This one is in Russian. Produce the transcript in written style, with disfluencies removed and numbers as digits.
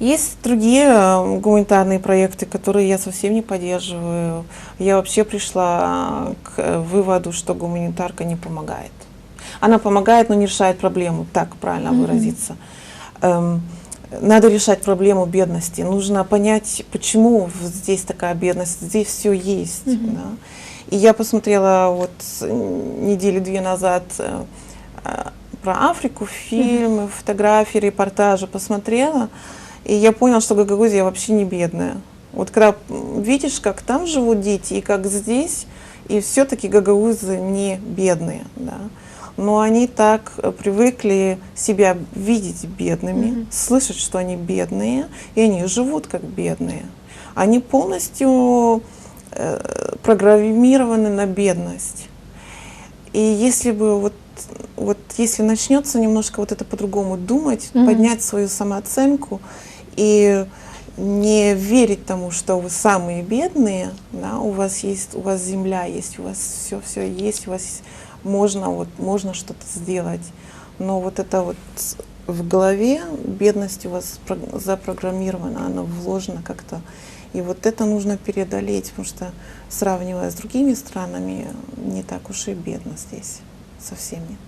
Есть другие гуманитарные проекты, которые я совсем не поддерживаю. Я вообще пришла к выводу, что гуманитарка не помогает. Она помогает, но не решает проблему, так правильно выразиться. Надо решать проблему бедности. Нужно понять, почему здесь такая бедность, здесь все есть. Да? И я посмотрела вот недели 2 назад про Африку, фильмы, фотографии, репортажи посмотрела, и я поняла, что Гагаузия вообще не бедная. Вот когда видишь, как там живут дети и как здесь, и все-таки гагаузы не бедные. Да? Но они так привыкли себя видеть бедными, слышать, что они бедные, и они живут как бедные. Они полностью программированы на бедность. И если бы вот если начнется немножко вот это по-другому думать, поднять свою самооценку и не верить тому, что вы самые бедные, да, у вас земля есть, у вас все есть, у вас можно что-то сделать. Но вот это вот в голове бедность у вас запрограммирована, она вложена как-то. И вот это нужно преодолеть, потому что, сравнивая с другими странами, не так уж и бедно здесь. Совсем нет.